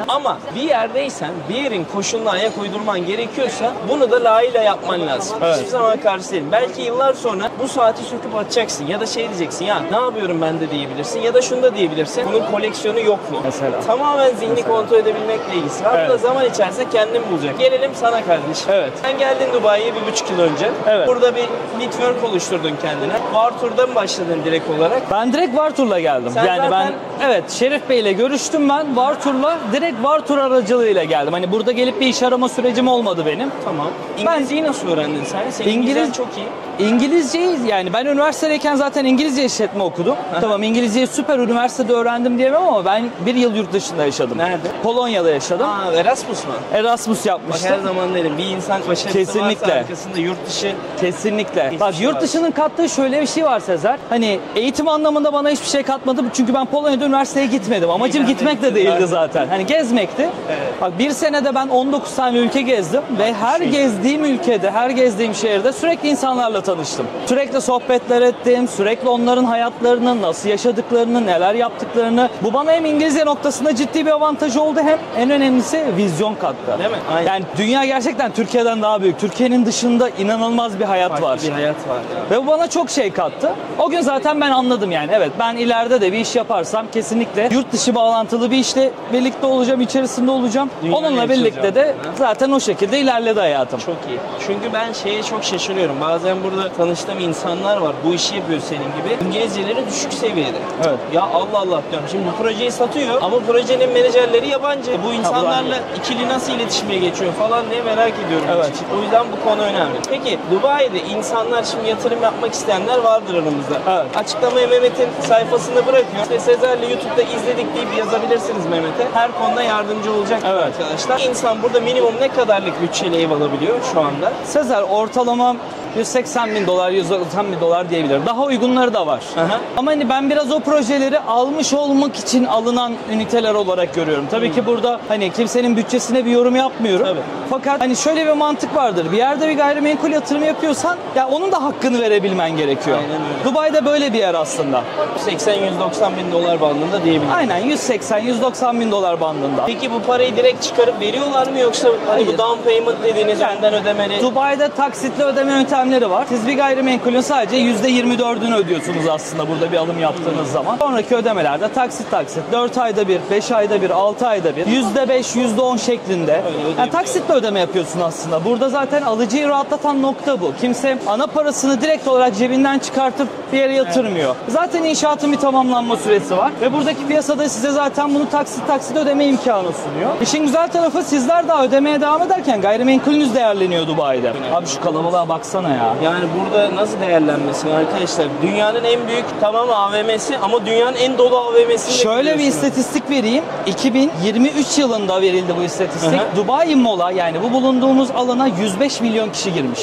Ama bir yerdeysen, bir yerin koşuluna ayak uydurman gerekiyorsa bunu da layığıyla yapman lazım. Evet. Hiçbir zaman karşı değilim. Belki yıllar sonra bu saati söküp atacaksın ya da şey diyeceksin ya ne yapıyorum ben de diyebilirsin ya da şunu da diyebilirsin. Bunun koleksiyonu yok mu? Mesela. Tamamen zihni kontrol edebilmekle ilgisi var. Bu da Evet. zaman içerisinde kendin bulacak. Gelelim sana kardeşim. Evet. Sen geldin Dubai'ye 1,5 yıl önce. Evet. Burada bir network oluşturdun kendine. Vartur'da mı başladın direkt olarak? Ben direkt Vartur'la geldim. Sen yani zaten- evet Şerif Bey ile görüştüm ben. Vartur'la direkt Vartur aracılığıyla geldim. Hani burada gelip bir iş arama sürecim olmadı benim. Tamam. İngilizceyi nasıl öğrendin sen? Senin İngilizcen çok iyi. İngilizceyi yani ben üniversitedeyken zaten İngilizce işletme okudum. Tamam İngilizceyi süper üniversitede öğrendim diyemem ama ben bir yıl yurt dışında yaşadım. Nerede? Polonya'da yaşadım. Aa, Erasmus mu? Erasmus Bak yapmıştım. her zaman derim bir insan başarısı Kesinlikle. varsa arkasında yurt dışı Kesinlikle. Hiçbir Bak şey yurt var. dışının kattığı şöyle bir şey var Sezer. Hani eğitim anlamında bana hiçbir şey katmadı. Çünkü ben Polonya'da üniversiteye gitmedim. Amacım Ben de gitmek de gittim değildi zaten. zaten. Hani gezmekti. Evet. Bak bir senede ben 19 tane ülke gezdim ve her gezdiğim ülkede, her gezdiğim şehirde sürekli insanlarla tanıştım. Sürekli sohbetler ettim. Sürekli onların hayatlarını, nasıl yaşadıklarını, neler yaptıklarını. Bu bana hem İngilizce noktasında ciddi bir avantaj oldu hem en önemlisi vizyon kattı. Değil mi? Aynen. Yani dünya gerçekten Türkiye'den daha büyük. Türkiye'nin dışında inanılmaz bir hayat farklı var. bir hayat var ya. Ve bu bana çok şey kattı. O gün zaten ben anladım yani. Evet ben ileride de bir iş yaparsam kesinlikle yurt dışı bağlantılı bir işle birlikte olacağım, içerisinde olacağım. Dünyayı Onunla birlikte de yaşayacağım. zaten o şekilde ilerledi hayatım. Çok iyi. Çünkü ben şeye çok şaşırıyorum. Bazen burada tanıştığım insanlar var. Bu işi yapıyor senin gibi. İngilizceleri düşük seviyede. Evet. Ya Allah Allah diyorum. Şimdi bu projeyi satıyor ama projenin menajerleri yabancı. Bu insanlarla ikili nasıl iletişime geçiyor falan diye merak ediyorum. Evet. O yüzden yüzden bu konu önemli. Peki Dubai'de insanlar şimdi yatırım yapmak isteyenler vardır aramızda. Evet. Açıklamayı Mehmet'in sayfasında bırakıyor. İşte Sezer'le YouTube'da izledik deyip yazabilirsiniz Mehmet'e. Her konuda yardımcı olacak arkadaşlar. İnsan burada minimum ne kadarlık bütçeli ev alabiliyor şu anda? Sezer ortalama 180 bin dolar, 190 bin dolar diyebilirim. Daha uygunları da var. Aha. Ama hani ben biraz o projeleri almış olmak için alınan üniteler olarak görüyorum. Tabii ki burada hani kimsenin bütçesine bir yorum yapmıyorum. Tabii. Fakat hani şöyle bir mantık vardır. Bir yerde bir gayrimenkul yatırımı yapıyorsan ya onun da hakkını verebilmen gerekiyor. Aynen öyle. Dubai'de böyle bir yer aslında. 80-190 bin dolar bandında diyebilirim. Aynen 180-190 bin dolar bandında. Peki bu parayı direkt çıkarıp veriyorlar mı yoksa hani bu down payment dediğiniz önden ödemeli? Dubai'de taksitli ödeme yöntemleri var. Siz bir gayrimenkulün sadece %24'ünü ödüyorsunuz aslında burada bir alım yaptığınız zaman. Sonraki ödemelerde taksit 4 ayda bir, 5 ayda bir, 6 ayda bir, %5, %10 şeklinde. Yani taksitle ödeme yapıyorsun aslında. Burada zaten alıcıyı rahatlatan nokta bu. Kimse ana parasını direkt olarak cebinden çıkartıp bir yere yatırmıyor. Zaten inşaatın bir tamamlanma süresi var. Ve buradaki piyasada size zaten bunu taksit ödeme imkanı sunuyor. İşin güzel tarafı sizler daha ödemeye devam ederken gayrimenkulünüz değerleniyor Dubai'de. Abi şu kalabalığa baksana ya. Yani burada nasıl değerlenmesin arkadaşlar? Dünyanın en büyük tamam AVM'si ama dünyanın en dolu AVM'sini Şöyle bir istatistik vereyim. 2023 yılında verildi bu istatistik. Dubai Mall'a yani bu bulunduğumuz alana 105 milyon kişi girmiş.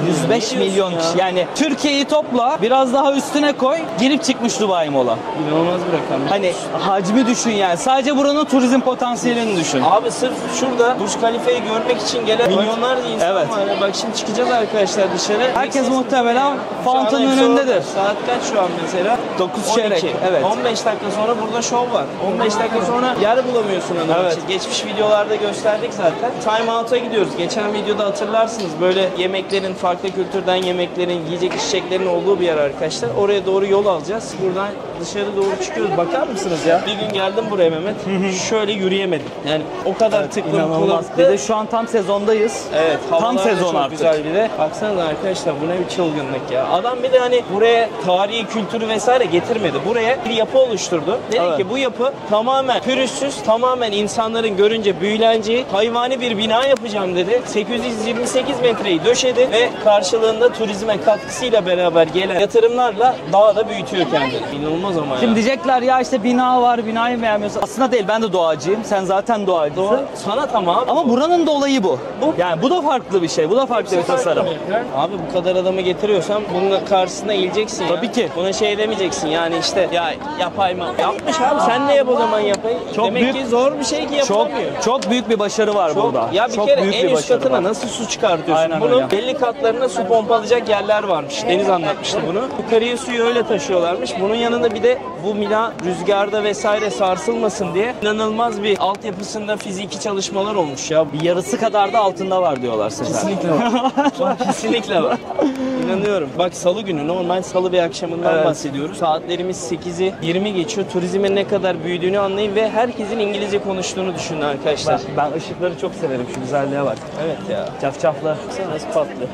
105 milyon kişi. Yani Türkiye'yi topla, biraz daha üstüne koy, girip çıkmış Dubai Mall'a. İnanılmaz bir rakam. Hani hacmi düşün yani. Sadece buranın turizm potansiyelini düşün. Abi sırf şurada Burj Khalifa'yı görmek için gelen milyonlarca insan var. Bak şimdi çıkacağız arkadaşlar dışarı. Herkes Mixes muhtemelen şu an fountain hepsi önündedir. orada. Saat kaç şu an mesela? 9 çeyrek. Evet. 15 dakika sonra burada şov var. 15 dakika sonra yer bulamıyorsun hanım Evet. için. Geçmiş videolarda gösterdik zaten. Time Out'a gidiyoruz. Geçen videoda hatırlarsınız böyle yemeklerin, farklı kültürden yemeklerin, yiyecek içeceklerin olduğu bir yer arkadaşlar. Oraya doğru yol alacağız. Buradan dışarı doğru çıkıyoruz. Bakar mısınız ya? Bir gün geldim buraya Mehmet. Şöyle yürüyemedim. Yani o kadar tıklım İnanılmaz. Bir de şu an tam sezondayız. Evet, Tam havalar da sezon çok artık. güzel bir de. Baksanıza arkadaşlar bu ne bir çılgınlık ya. Adam bir de hani buraya tarihi, kültürü vesaire getirmedi. Buraya bir yapı oluşturdu. Dedi ki bu yapı tamamen pürüzsüz, tamamen insanların görünce büyüleneceği hayvani bir bina yapacağım dedi. 828 metreyi döşedi ve karşılığında turizme katkısıyla beraber gelen yatırımlarla daha da büyütüyor kendini. İnanılmaz ama ya. Şimdi diyecekler ya işte bina var, binayı beğenmiyorsun. Aslında değil, ben de doğacıyım. Sen zaten doğacısın. Sanat ama abi. Ama buranın da olayı bu. Yani bu da farklı bir şey. Bu da farklı bir tasarım. Abi bu kadar adamı getiriyorsan bunun karşısına eğileceksin ya. Tabii ki. Buna şey demeyeceksin yani işte ya yapay mı? Yapmış abi sen de yap o zaman yapay. Çok Demek büyük- ki zor bir şey ki yapamıyor. Çok büyük bir başarı var burada. Ya bir çok kere büyük en bir üst başarı katına var. nasıl su çıkartıyorsun? Aynen Bunun öyle. belli katlarına su pompalayacak yerler varmış. Deniz anlatmıştı bunu. Yukarıya suyu öyle taşıyorlarmış. Bunun yanında bir de bu bina rüzgarda vesaire sarsılmasın diye inanılmaz bir altyapısında fiziki çalışmalar olmuş ya. Bir yarısı kadar da altında var diyorlar size. Kesinlikle var. Kesinlikle var. İnanıyorum. Bak salı günü normal salı bir akşamından Evet. bahsediyoruz. Saatlerimiz 8'i 20 geçiyor. Turizmin ne kadar büyüdüğünü anlayın ve herkesin İngilizce konuştuğunu düşünün arkadaşlar. Ben ışıkları çok severim. Şu güzelliğe bak. Evet ya. Cafcaflı. Baksana nasıl patlı.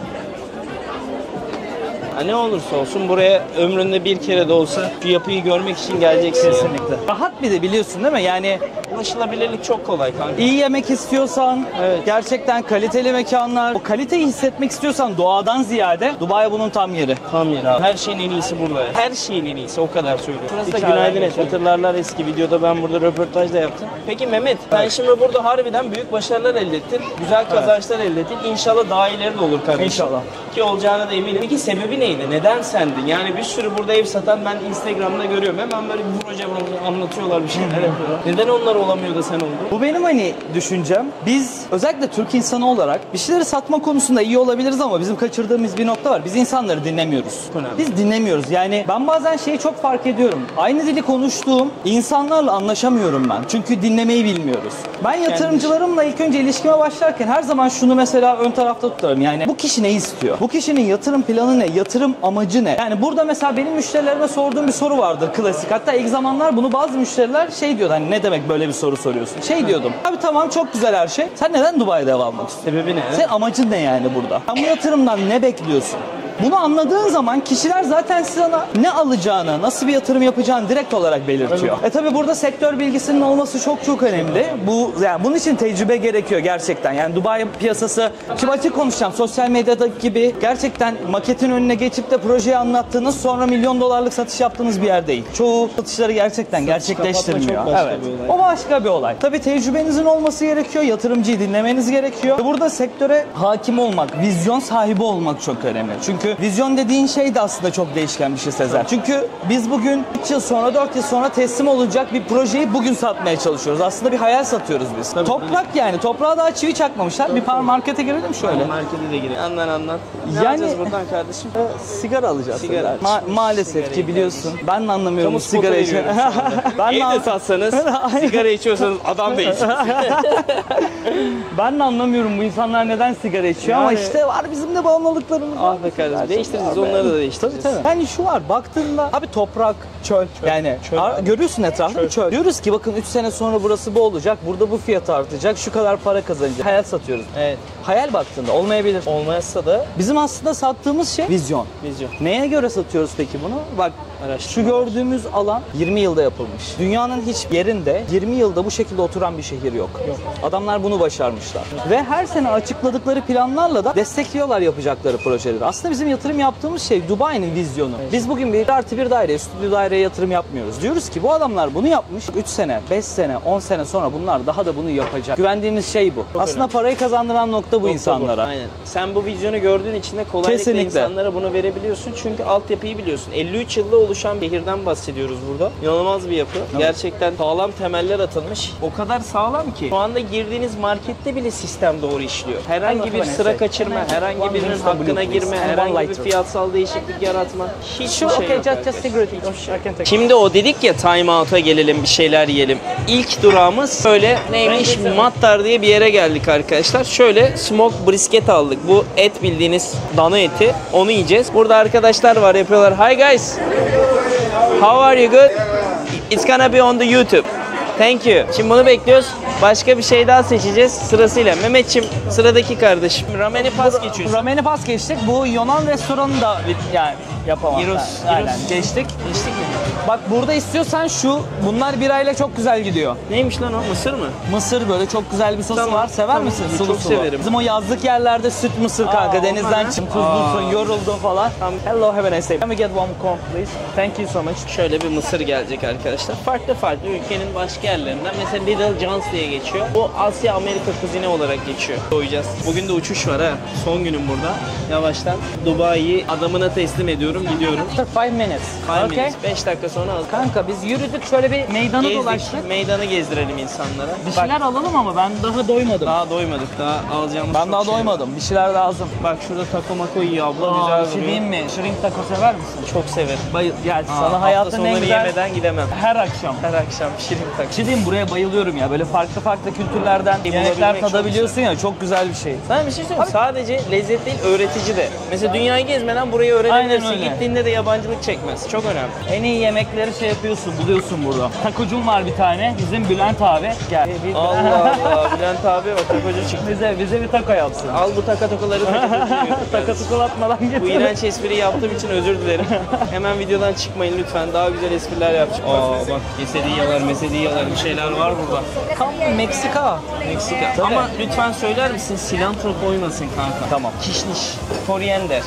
Ha, ne olursa olsun buraya ömründe bir kere de olsa şu yapıyı görmek için geleceksin. Kesinlikle. Rahat bir de biliyorsun değil mi? Yani Ulaşılabilirlik çok kolay kanka. iyi yemek istiyorsan, Evet. gerçekten kaliteli mekanlar, o kaliteyi hissetmek istiyorsan doğadan ziyade Dubai bunun tam yeri. Tam yeri abi. Her şeyin en iyisi burada. Her şeyin en iyisi o kadar söylüyorum. Burası da İçeriden günaydın et. geçelim. Hatırlarlar eski videoda ben burada röportaj da yaptım. Peki Mehmet sen şimdi burada harbiden büyük başarılar elde ettin. Güzel kazançlar elde ettin. İnşallah daha ileri de olur kardeşim. İnşallah. Ki olacağına da eminim. Peki sebebi neydi? Neden sendin? Yani bir sürü burada ev satan ben Instagram'da görüyorum. Hemen böyle bir proje anlatıyorlar bir şeyler yapıyorlar. Neden onlar olamıyor da sen oldun? Bu benim hani düşüncem. Biz özellikle Türk insanı olarak bir şeyleri satma konusunda iyi olabiliriz ama bizim kaçırdığımız bir nokta var. Biz insanları dinlemiyoruz. Önemli. Biz dinlemiyoruz. Yani ben bazen şeyi çok fark ediyorum. Aynı dili konuştuğum insanlarla anlaşamıyorum ben. Çünkü dinlemeyi bilmiyoruz. Ben yatırımcılarımla ilk önce ilişkime başlarken her zaman şunu mesela ön tarafta tutarım. Yani bu kişi ne istiyor? Bu kişinin yatırım planı ne? Yatırım amacı ne? Yani burada mesela benim müşterilerime sorduğum bir soru vardır klasik. Hatta ilk zamanlar bunu bazı müşteriler şey diyordu. Hani ne demek böyle bir soru soruyorsun? Şey diyordum. Abi tamam çok güzel her şey. Sen neden Dubai'de ev almak istiyorsun? Sebebi ne? Senin amacın ne yani burada? Sen bu yatırımdan ne bekliyorsun? Bunu anladığın zaman kişiler zaten sana ne alacağını, nasıl bir yatırım yapacağını direkt olarak belirtiyor. Tabi burada sektör bilgisinin olması çok çok önemli. Yani bunun için tecrübe gerekiyor gerçekten. Yani Dubai piyasası, şimdi açık konuşacağım, sosyal medyadaki gibi gerçekten maketin önüne geçip de projeyi anlattığınız, sonra milyon dolarlık satış yaptığınız bir yer değil. Çoğu satışları gerçekten gerçekleştirmiyor. Çok başka Evet. bir olay. O başka bir olay. Tabii tecrübenizin olması gerekiyor. Yatırımcıyı dinlemeniz gerekiyor. Burada sektöre hakim olmak, vizyon sahibi olmak çok önemli. Çünkü vizyon dediğin şey de aslında çok değişken bir şey Sezer. Çünkü biz bugün 3 yıl sonra, 4 yıl sonra teslim olacak bir projeyi bugün satmaya çalışıyoruz. Aslında bir hayal satıyoruz biz. Toprak yani. Toprağa daha çivi çakmamışlar. Bir markete girelim şöyle. Markete de girelim. Anlat. Ne Yani- alacağız buradan kardeşim? Sigara alacağız. Sigara. Maalesef ki biliyorsun. Ben de anlamıyorum Kamu spotu sigara için. veriyorum şu anda. Ben de Evde satsanız, sigara içiyorsanız adam değilsiniz. Ben de anlamıyorum bu insanlar neden sigara içiyor ama Yani- işte var bizim de bağımlılıklarımız. Ah be kardeşim. Değiştiririz, onları da değiştiririz. Tabii. Yani şu var, baktığında abi toprak, çöl. Yani görüyorsun etrafında çöl. Diyoruz ki bakın 3 sene sonra burası bu olacak, burada bu fiyat artacak, şu kadar para kazanacak. Hayal satıyoruz. Evet. Hayal baktığında olmayabilir. Olmazsa da Bizim aslında sattığımız şey vizyon. vizyon. Neye göre satıyoruz peki bunu? Bak şu gördüğümüz alan 20 yılda yapılmış. Dünyanın hiçbir yerinde 20 yılda bu şekilde oturan bir şehir yok. Adamlar bunu başarmışlar. Ve her sene açıkladıkları planlarla da destekliyorlar yapacakları projeleri. Aslında bizim yatırım yaptığımız şey Dubai'nin vizyonu. Biz bugün bir artı bir daire, stüdyo daireye yatırım yapmıyoruz. Diyoruz ki bu adamlar bunu yapmış. 3 sene, 5 sene, 10 sene sonra bunlar daha da bunu yapacak. Güvendiğimiz şey bu. Aslında parayı kazandıran nokta bu insanlara. Aynen. Sen bu vizyonu gördüğün için de kolaylıkla Kesinlikle. insanlara bunu verebiliyorsun. Çünkü altyapıyı biliyorsun. 53 yılda oluşan bir şehirden bahsediyoruz burada. İnanılmaz bir yapı. Gerçekten sağlam temeller atılmış. O kadar sağlam ki şu anda girdiğiniz markette bile sistem doğru işliyor. Herhangi bir sıra kaçırma, herhangi birinin hakkına girme, herhangi bir fiyatsal değişiklik yaratma. Hiçbir şey yok. arkadaşlar. Şimdi o dedik ya time out'a gelelim, bir şeyler yiyelim. İlk durağımız böyle neymiş? Mattar diye bir yere geldik arkadaşlar. Şöyle smoke brisket aldık. Bu et bildiğiniz dana eti. Onu yiyeceğiz. Burada arkadaşlar var, yapıyorlar. Hi guys. How are you? Good? It's gonna be on the YouTube. Thank you. Şimdi bunu bekliyoruz. Başka bir şey daha seçeceğiz sırasıyla. Mehmetçim, sıradaki kardeşim. Rameni pas geçiyorsun. Rameni pas geçtik. Bu Yunan restoranı da yani yapamam. Gyros. Aynen. Geçtik. Geçtik mi? Bak burada istiyorsan bunlar birayla çok güzel gidiyor. Neymiş lan o? Mısır mı? Mısır böyle çok güzel bir sosu Tamam, var. Sever tamam. misin? Çok Sulu sulu. severim. Bizim o yazlık yerlerde süt mısır kanka. Denizden onlar çıktın, ne? tuzlusun, yoruldun falan. Hello, have a nice day. Can we get one corn please? Thank you so much. Şöyle bir mısır gelecek arkadaşlar. Farklı ülkenin başka yerlerinden. Mesela Little John's diye geçiyor. Bu Asya Amerika kuzine olarak geçiyor. Doyacağız. Bugün de uçuş var ha. Son günüm burada. Yavaştan Dubai'yi adamına teslim ediyorum. Gidiyorum. 5 minutes. 5 dakika sonra al. Kanka biz yürüdük şöyle bir meydanı dolaştık. Gezdik. Meydanı gezdirelim insanlara. Bir şeyler alalım ama ben daha doymadım. Daha doymadık. Daha alacağımız Ben çok daha şey var. doymadım. Bir şeyler lazım. Bak şurada taco mako yiyor abla. Bir Güzel şey duruyor. diyeyim mi? Shrimp taco sever misin? Çok severim. Ya sana Hafta hayatın en sonları güzel yemeden gidemem. her akşam. Her akşam şirin taco. Bir şey diyeyim, buraya bayılıyorum ya. Böyle farklı kültürlerden yemekler bulabilmek çok tadabiliyorsun ya. Çok güzel bir şey. Sana bir şey söyleyeyim mi? Sadece lezzet değil, öğretici de. Mesela dünyayı gezmeden burayı öğrenebilirsin. Aynen öyle. Gittiğinde de yabancılık çekmez. Çok önemli. En iyi yemekleri şey yapıyorsun, buluyorsun burada. Takocum var bir tane. Bizim Bülent abi. Gel. Allah Allah. Bülent abi bak takocu çıktı. bize bir taco yapsın. Al bu takaları Takatukulatmadan Bu getir. iğrenç espriyi yaptığım için özür dilerim. Hemen videodan çıkmayın lütfen. Daha güzel espriler yapacağım. Bak mesediyalar bir şeyler var burada. Meksika. Meksika. Tabii. Ama lütfen söyler misin silantro koymasın kanka. Tamam. Kişniş, koriander.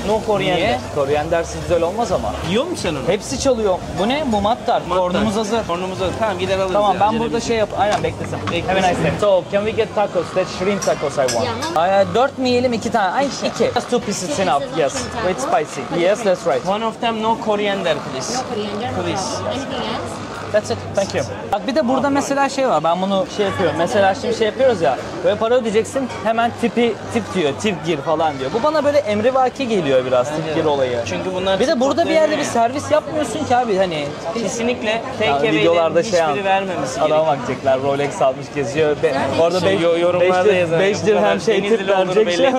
No koriander. Niye? Koriandersiz güzel olmaz ama. Yiyor musun sen onu? Hepsi çalıyor. Bu ne? Bu mattar. Kornumuz hazır. Kornumuz hazır. Tamam gider alırız. Tamam ya, ben acelemiz burada yok. şey yap. Aynen beklesin. Have a nice day. So can we get tacos? That's shrimp tacos I want. 4 mi yiyelim 2 tane? Ay 2. Just 2 pieces enough. Yes. With spicy. Yes, that's right. One of them no coriander please. Coriander, no Please. problem. Anything else? That's it. Thank you. Bak bir de burada mesela şey var. Ben bunu şey yapıyorum. Mesela şimdi şey yapıyoruz ya. Böyle para ödeyeceksin. Hemen tip diyor. Tip gir falan diyor. Bu bana böyle emrivaki geliyor biraz tip gir olayı. Çünkü bunlar Bir de burada bir yerde bir TikTok'ta servis yapmıyorsun ki abi hani. kesinlikle Ya take videolarda away'lerin şey hiçbiri vermemesi gerekiyor. Adam bakacaklar Rolex almış geziyor. Orada Şey, 5 yorumlarda yazar. 5 dirhem şey tip verecek şey.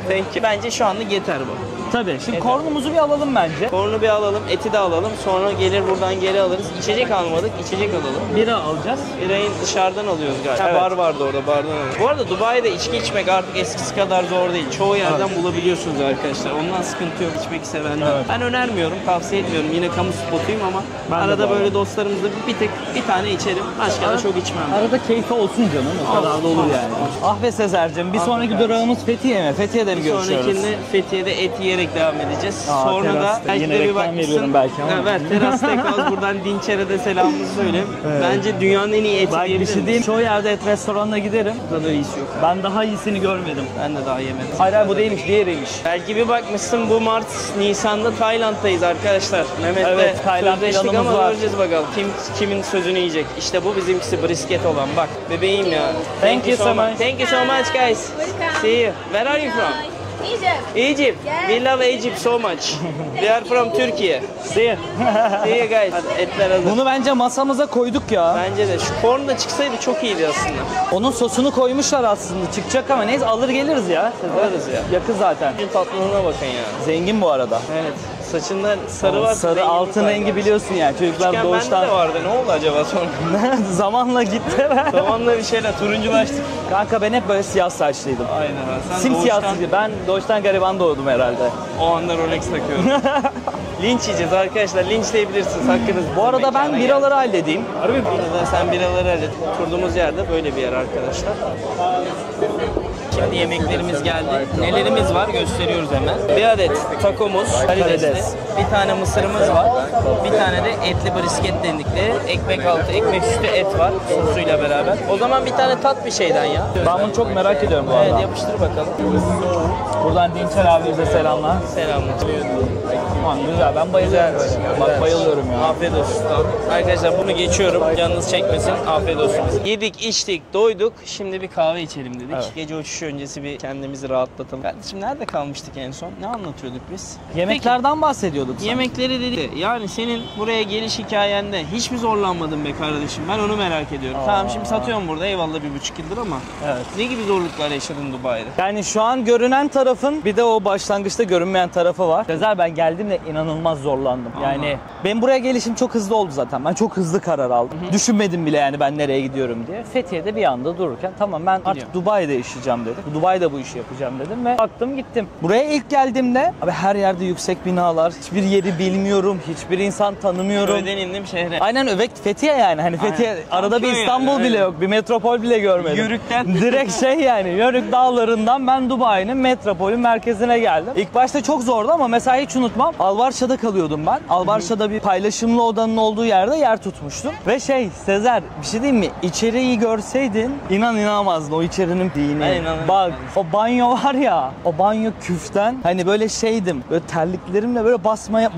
Thank you. Bence şu anlık yeter bu. Tabii. Şimdi Et. kornumuzu bir alalım bence. Kornu bir alalım, eti de alalım. Sonra gelir buradan geri alırız. İçecek almadık, içecek alalım. Bira alacağız. Birayı dışarıdan alıyoruz galiba. Evet. Bar vardı orada, bardan alıyoruz. Bu arada Dubai'de içki içmek artık eskisi kadar zor değil. Çoğu yerden bulabiliyorsunuz arkadaşlar. Ondan sıkıntı yok içmek sevenler. Evet. Ben önermiyorum, tavsiye etmiyorum. Yine kamu spotuyum ama Ben de arada bu böyle arada. dostlarımızla bir tane içerim. Başka da çok içmem. Arada keyfi olsun canım. O kadar da olur yani. Ah be Sezer'cim, bir sonraki kardeşim. durağımız Fethiye mi? Fethiye'de mi Bir görüşüyoruz? sonrakinde Fethiye'de et yiyerek devam edeceğiz. Aa, Sonra da terasta. belki Yine de bir reklam bakmışsın. veriyorum belki ama. Evet, Teras Steakhouse buradan Dinçer'e de selamımızı söyleyeyim. Bence dünyanın en iyi eti Bak bir diyebilir şey diyeyim, miyiz? çoğu yerde et restoranına giderim. Bu kadar iyisi yok. Ben daha iyisini görmedim. Ben de daha yemedim. Hayır bu değilmiş, diğeriymiş. Belki bir bakmışsın bu Mart, Nisan'da Tayland'dayız arkadaşlar. Mehmet'le Evet, Tayland sözleştik planımız ama var. göreceğiz bakalım. Kim kimin sözünü yiyecek. İşte bu bizimkisi brisket olan. Bak bebeğim ya. Thank you so much. Thank you so much guys. See you. Where are you from? Egypt. Egypt. We love Egypt so much. We are from Turkey. See you. See you guys. Hadi etler hazır. Bunu bence masamıza koyduk ya. Bence de. Şu korn da çıksaydı çok iyiydi aslında. Onun sosunu koymuşlar aslında. Çıkacak ama neyse alır geliriz ya. Alırız ya. Yakın zaten. Şu tatlılığına bakın ya. Zengin bu arada. Evet. Saçında sarı var. Sarı altın rengi biliyorsun yani. Çocuklar Küçükken bende doğuştan de vardı. Ne oldu acaba sonra? zamanla gitti. Zamanla bir şeyler turunculaştık. Kanka ben hep böyle siyah saçlıydım. Aynen. Sen Simsiyah doğuştan saçlı. Ben doğuştan gariban doğdum herhalde. o anda Rolex takıyorum. Linç yiyeceğiz arkadaşlar. Linçleyebilirsiniz. Hakkınız. Bu arada ben biraları halledeyim. Burada sen biraları hallet. Oturduğumuz yerde böyle bir yer arkadaşlar. Şimdi yemeklerimiz geldi. Nelerimiz var gösteriyoruz hemen. Bir adet takomuz, karidesli. Karides. Bir tane mısırımız var. Bir tane de etli brisket dedikleri. Ekmek altı, ekmek üstü et var sosuyla beraber. O zaman bir tane tat bir şeyden ya. Ben bunu çok merak ediyorum bu Evet arada. yapıştır bakalım. Buradan Dinçer abimize selamlar. Selamlar. Aman güzel, ben bayılıyorum böyle. Bak bayılıyorum ya. Afiyet olsun. Arkadaşlar bunu geçiyorum. Canınız çekmesin. Afiyet olsun. Yedik, içtik, doyduk. Şimdi bir kahve içelim dedik. Evet. Gece uçuşu öncesi bir kendimizi rahatlatalım. Kardeşim nerede kalmıştık en son? Ne anlatıyorduk biz? Yemeklerden bahsediyorduk. Peki, yemekleri dedi. Yani senin buraya geliş hikayende hiç mi zorlanmadın be kardeşim? Ben onu merak ediyorum. Tamam şimdi satıyorum burada eyvallah 1,5 yıldır ama Evet. ne gibi zorluklar yaşadın Dubai'de? Yani şu an görünen tarafın bir de o başlangıçta görünmeyen tarafı var. Sezer ben geldiğimde inanılmaz zorlandım. Yani benim buraya gelişim çok hızlı oldu zaten. Ben çok hızlı karar aldım. Düşünmedim bile yani ben nereye gidiyorum diye. Fethiye'de bir anda dururken tamam ben artık Dubai'de yaşayacağım dedim. Dubai'de bu işi yapacağım dedim ve baktım gittim. Buraya ilk geldiğimde abi her yerde yüksek binalar, hiçbir yeri bilmiyorum, hiçbir insan tanımıyorum. Köyden indim şehre. Aynen evet Fethiye yani hani Fethiye Aynen. arada bir Köy İstanbul yani, bile aynen. yok, bir metropol bile görmedim. Yörükten. Direkt şey yani Yörük dağlarından ben Dubai'nin metropolün merkezine geldim. İlk başta çok zordu ama mesela hiç unutmam Albarşa'da kalıyordum ben. Albarşa'da bir paylaşımlı odanın olduğu yerde yer tutmuştum. Ve Sezer bir şey diyeyim mi? İçeriği görseydin inanamazdın o içerinin Ben dini. inanamıyorum. Bak o banyo var ya o banyo küften hani böyle şeydim böyle terliklerimle böyle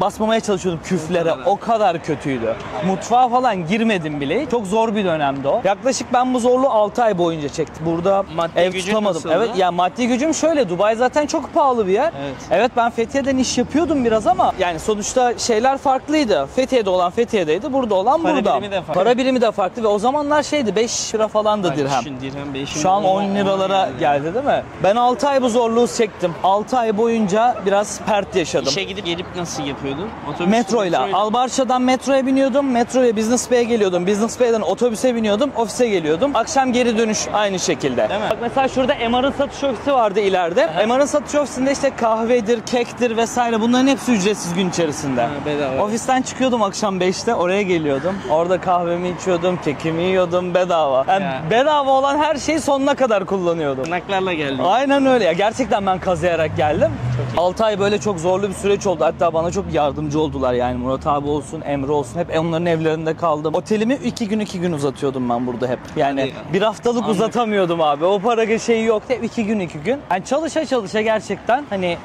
basmamaya çalışıyordum küflere. O kadar kötüydü. Mutfağa falan girmedim bile. Çok zor bir dönemdi o. Yaklaşık ben bu zorluğu 6 ay boyunca çektim. Burada Maddi ev gücün tutamadım. nasıldı? Evet yani maddi gücüm şöyle Dubai zaten çok pahalı bir yer. Evet. Evet ben Fethiye'den iş yapıyordum biraz ama yani sonuçta şeyler farklıydı. Fethiye'de olan Fethiye'deydi. Burada olan Para burada. birimi de farklı. Para birimi de farklı ve o zamanlar 5 lira falandı dirhem. Düşün, dirhem 5 Şu an 10 liralara geldi değil mi? Ben 6 ay bu zorluğu çektim. 6 ay boyunca biraz pert yaşadım. İşe gidip gelip nasıl yapıyordun? Metroyla. Albarşa'dan metroya biniyordum. Metroya Business Bay'e geliyordum. Business Bay'den otobüse biniyordum. Ofise geliyordum. Akşam geri dönüş aynı şekilde. Değil mi? Bak mesela şurada MR'ın satış ofisi vardı ileride. MR'ın satış ofisinde işte kahvedir, kektir vesaire bunların hepsi ücretsiz gün içerisinde. Ha, bedava. Ofisten çıkıyordum akşam 5'te oraya geliyordum. Orada kahvemi içiyordum, kekimi yiyordum bedava. Yani Ya. bedava olan her şeyi sonuna kadar kullanıyordum. Tırnaklarla geldin. Aynen öyle ya. Gerçekten ben kazıyarak geldim. 6 ay böyle çok zorlu bir süreç oldu. Hatta bana çok yardımcı oldular yani. Murat abi olsun, Emre olsun. Hep onların evlerinde kaldım. Otelimi 2 gün uzatıyordum ben burada hep. Yani Hadi. bir haftalık Anladım. uzatamıyordum abi. O para şeyi yoktu. Hep 2 gün. Yani çalışa gerçekten hani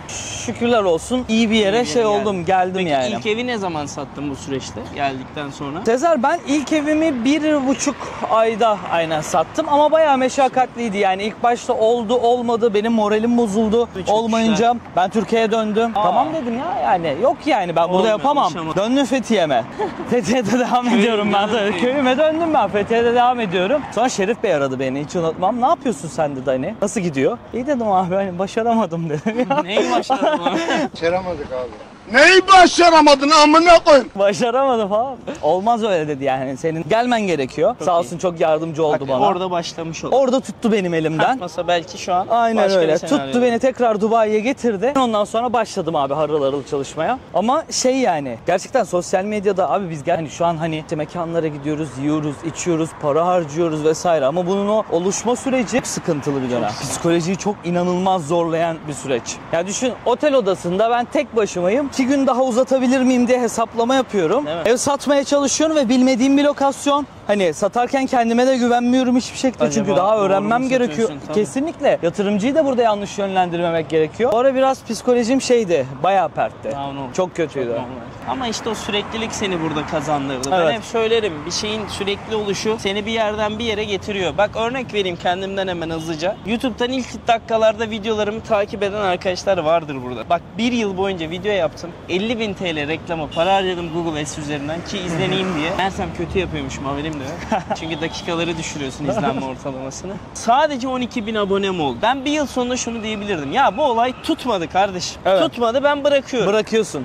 şükürler olsun iyi bir yere oldum, geldim Peki yani. ilk evi ne zaman sattın bu süreçte geldikten sonra? Sezer ben ilk evimi 1,5 ayda aynen sattım ama bayağı meşakkatliydi yani ilk başta oldu olmadı benim moralim bozuldu Çok olmayınca ben Türkiye'ye döndüm. Tamam dedim ya, yani yok yani ben burada Olmuyor, yapamam. alışamadım. Döndüm Fethiye'me. Fethiye'de devam ediyorum ben de. Köyüme döndüm ben. Fethiye'de devam ediyorum. Sonra Şerif Bey aradı beni, hiç unutmam. Ne yapıyorsun sen dedi hani. Nasıl gidiyor? İyi dedim abi, hani başaramadım dedim ya. Neyi başladın abi? Başaramadık abi. Neyi başaramadın amına koyayım? Başaramadım falan. Olmaz öyle dedi yani. Senin gelmen gerekiyor. Sağ olsun çok yardımcı oldu bana. Orada başlamış oldu. Orada tuttu benim elimden. Masa belki şu an Aynen başka bir öyle. senaryo. Tuttu beni tekrar Dubai'ye getirdi. Ondan sonra başladım abi harıl harıl çalışmaya. Ama şey yani gerçekten sosyal medyada abi biz hani şu an hani işte mekanlara gidiyoruz, yiyoruz, içiyoruz, para harcıyoruz vesaire. Ama bunun o oluşma süreci çok sıkıntılı bir dönem. Psikolojiyi çok inanılmaz zorlayan bir süreç. Ya düşün, otel odasında ben tek başımayım. 2 gün daha uzatabilir miyim diye hesaplama yapıyorum. Ev satmaya çalışıyorum ve bilmediğim bir lokasyon. Hani satarken kendime de güvenmiyorum hiçbir şekilde. Acaba Çünkü daha doğru öğrenmem mu gerekiyor. satıyorsun? Tabii. Kesinlikle. Yatırımcıyı da burada yanlış yönlendirmemek gerekiyor. Bu ara biraz psikolojim şeydi, bayağı pertti. Down Çok kötüydü. Ama işte o süreklilik seni burada kazandırdı. Evet. Ben hep söylerim, bir şeyin sürekli oluşu seni bir yerden bir yere getiriyor. Bak örnek vereyim kendimden hemen hızlıca. YouTube'dan ilk dakikalarda videolarımı takip eden arkadaşlar vardır burada. Bak 1 yıl boyunca video yaptım. 50.000 TL reklama para harcadım Google Ads üzerinden ki izleneyim diye. Meğersem kötü yapıyormuşum, haberim de yok. Çünkü dakikaları düşürüyorsun izlenme ortalamasını. Sadece 12.000 abonem oldu. Ben bir yıl sonunda şunu diyebilirdim. Ya bu olay tutmadı kardeşim. Evet. Tutmadı, ben bırakıyorum. Bırakıyorsun.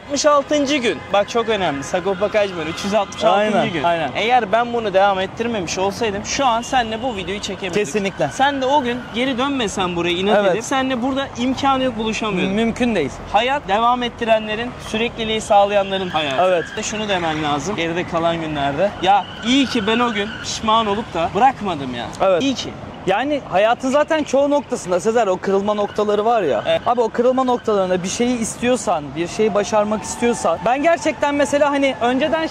366. gün. Bak çok önemli. Sagopa Kajmer 366. Aynen, gün. aynen. Eğer ben bunu devam ettirmemiş olsaydım şu an seninle bu videoyu çekemezdik. Kesinlikle. Sen de o gün geri dönmesen buraya inat Evet. edip seninle burada imkanı yok buluşamıyorduk. Mümkün değil. Hayat devam ettirenlerin, sürekliliği sağlayanların hayatı. Evet. İşte şunu demen lazım geride kalan günlerde. Ya iyi ki ben o gün pişman olup da bırakmadım ya. Evet. İyi ki. Yani hayatın zaten çoğu noktasında Sezer o kırılma noktaları var ya. Evet. Abi o kırılma noktalarında bir şeyi istiyorsan, bir şeyi başarmak istiyorsan. Ben gerçekten mesela hani önceden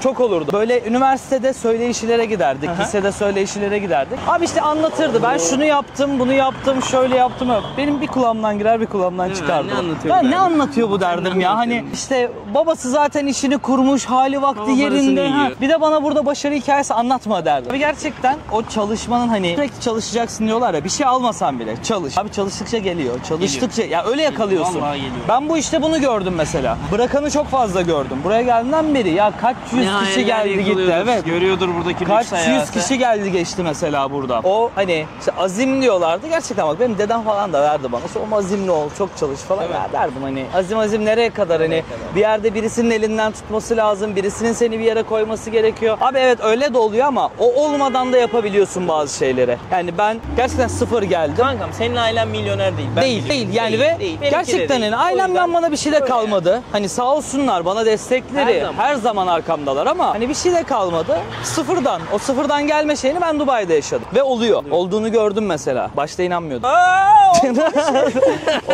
çok olurdu. Böyle üniversitede söyleyişilere giderdik. Aha. Lisede söyleyişilere giderdik. Abi işte anlatırdı. Ben şunu yaptım, bunu yaptım, şöyle yaptım. Benim bir kulağımdan girer, bir kulağımdan Değil mi? çıkardı. Ne anlatıyor Ben bu ne derdim? anlatıyor bu derdim ya? Hani işte babası zaten işini kurmuş, hali vakti Ama parasını yerinde. yiyor. Bir de bana burada başarı hikayesi anlatma derdim. Ve gerçekten o çalışmanın hani sürekli çalışacaksın diyorlar ya, bir şey almasan bile çalış. Abi çalıştıkça geliyor. Çalıştıkça ya öyle yakalıyorsun. Vallahi geliyor. Ben bu işte bunu gördüm mesela. Bırakanı çok fazla gördüm. Buraya geldiğinden beri ya kaç yüz kişi geldi gitti. Evet. Görüyordur buradaki Kaç lüks hayatı. yüz kişi geldi geçti mesela burada. O hani işte azim diyorlardı. Gerçekten bak benim dedem falan da verdi bana. Sonra azimli ol, çok çalış falan ya derdim hani. Azim nereye kadar hani bir yerde birisinin elinden tutması lazım. Birisinin seni bir yere koyması gerekiyor. Abi evet öyle de oluyor ama o olmadan da yapabiliyorsun bazı şeyleri. Yani ben gerçekten sıfır geldim. Kankam senin ailen milyoner değil. Ben Değil biliyorum. yani Değil, ve değil. Benimki de gerçekten değil. hani O ailemden yüzden bana bir şey de öyle kalmadı. Hani sağ olsunlar bana destekleri Her her zaman. zaman arkamdalar ama hani bir şey de kalmadı. Sıfırdan o sıfırdan gelme şeyini ben Dubai'de yaşadım ve oluyor. Olduğunu gördüm mesela. Başta inanmıyordum.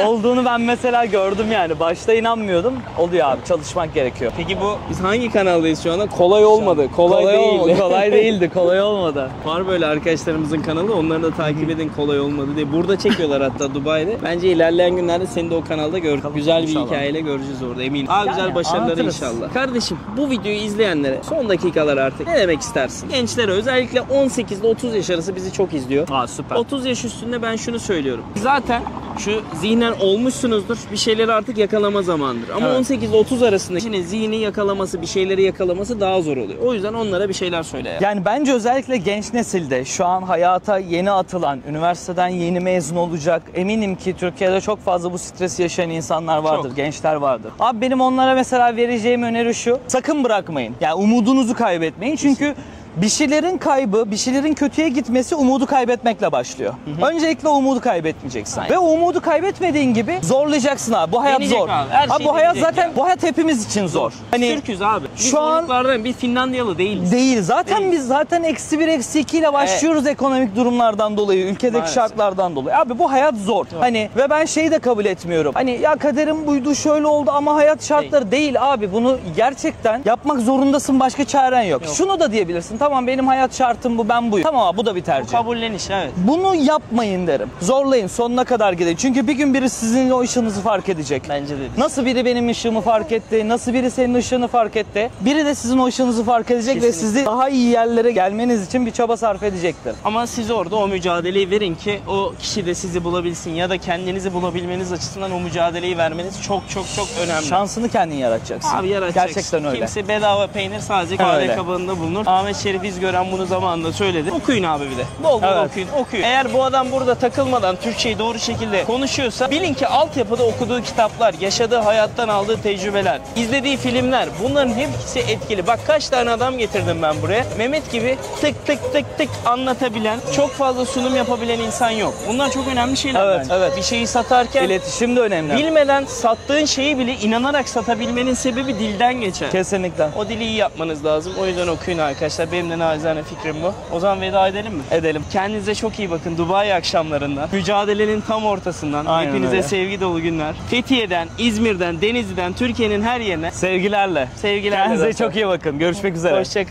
Olduğunu ben mesela gördüm yani. Başta inanmıyordum. Oluyor abi, çalışmak gerekiyor. Peki bu biz hangi kanaldayız şu anda? Kolay olmadı. Kolay değil. olmadı. Kolay değildi. Kolay olmadı. Var böyle arkadaşlarımızın kanalı. Onları da takip edin, kolay olmadı diye. Burada çekiyorlar hatta Dubai'de. Bence ilerleyen günlerde seni de o kanalda gör. Güzel bir İnşallah. hikayeyle göreceğiz orada eminim. Daha güzel Yani başarıları anlatırız. inşallah. Kardeşim bu videoyu izleyenlere son dakikalar artık ne demek istersin? Gençlere özellikle 18 ile 30 yaş arası bizi çok izliyor. Aa süper. 30 yaş üstünde ben şunu söylüyorum. Zaten şu zihnen olmuşsunuzdur. Bir şeyleri artık yakalama zamandır. Ama Evet. 18 ile 30 arasında kişinin zihni yakalaması, bir şeyleri yakalaması daha zor oluyor. O yüzden onlara bir şeyler söyle ya. Yani bence özellikle genç nesilde şu an hayata yeni atılan, üniversiteden yeni mezun olacak. Eminim ki Türkiye'de çok fazla bu stresi yaşayan insanlar vardır, Çok. gençler vardır. Abi benim onlara mesela vereceğim öneri şu. Sakın bırakmayın. Yani umudunuzu kaybetmeyin. Çünkü bir şeylerin kaybı, bir şeylerin kötüye gitmesi umudu kaybetmekle başlıyor. Öncelikle o umudu kaybetmeyeceksin. Aynen. Ve o umudu kaybetmediğin gibi zorlayacaksın abi. Bu hayat Deneyecek zor. abi, her şey bu hayat deneyecek zaten ya. bu hayat hepimiz için zor. Hani Türk'üz abi. Biz şu an- zorluklardan bir Finlandiyalı değiliz. değil. Zaten Değil. biz zaten eksi bir eksi 2 ile başlıyoruz ekonomik durumlardan dolayı, ülkedeki Maalesef. şartlardan dolayı. Abi bu hayat zor. Hani ve ben şeyi de kabul etmiyorum. Hani ya kaderim buydu, şöyle oldu ama hayat şartları değil abi. Bunu gerçekten yapmak zorundasın. Başka çaren yok. Şunu da diyebilirsin. tamam benim hayat şartım bu, ben buyum. Tamam abi, bu da bir tercih. Kabulleniş, evet. Bunu yapmayın derim. Zorlayın, sonuna kadar gidin. Çünkü bir gün biri sizin o ışığınızı fark edecek. Bence de. Nasıl biri benim ışığımı fark etti, nasıl biri senin ışığını fark etti. Biri de sizin o ışığınızı fark edecek Kesinlikle. ve sizi daha iyi yerlere gelmeniz için bir çaba sarf edecektir. Ama siz orada o mücadeleyi verin ki o kişi de sizi bulabilsin ya da kendinizi bulabilmeniz açısından o mücadeleyi vermeniz çok önemli. Şansını kendin yaratacaksın. Abi yaratacaksın. Gerçekten öyle. Kimse bedava peynir sadece kahve Öyle. kabağında bulunur. Ahmet Şerif İzgören bunu zamanında söyledi. Okuyun abi bir de. Bol bol Evet. okuyun. Eğer bu adam burada takılmadan Türkçeyi doğru şekilde konuşuyorsa bilin ki altyapıda okuduğu kitaplar, yaşadığı hayattan aldığı tecrübeler, izlediği filmler, bunların hepsi etkili. Bak kaç tane adam getirdim ben buraya. Mehmet gibi tık tık tık tık anlatabilen, çok fazla sunum yapabilen insan yok. Bunlar çok önemli şeyler Evet, bence. evet. Bir şeyi satarken İletişim de önemli. bilmeden sattığın şeyi bile inanarak satabilmenin sebebi dilden geçer. Kesinlikle. O dili iyi yapmanız lazım. O yüzden okuyun arkadaşlar. Benim de naçizane fikrim bu. O zaman veda edelim mi? Edelim. Kendinize çok iyi bakın. Dubai akşamlarından, mücadelenin tam ortasından. Aynen Hepinize öyle. sevgi dolu günler. Fethiye'den, İzmir'den, Denizli'den, Türkiye'nin her yerine Sevgilerle. sevgilerle. Kendinize dostlar. çok iyi bakın. Görüşmek üzere. Hoşça kalın.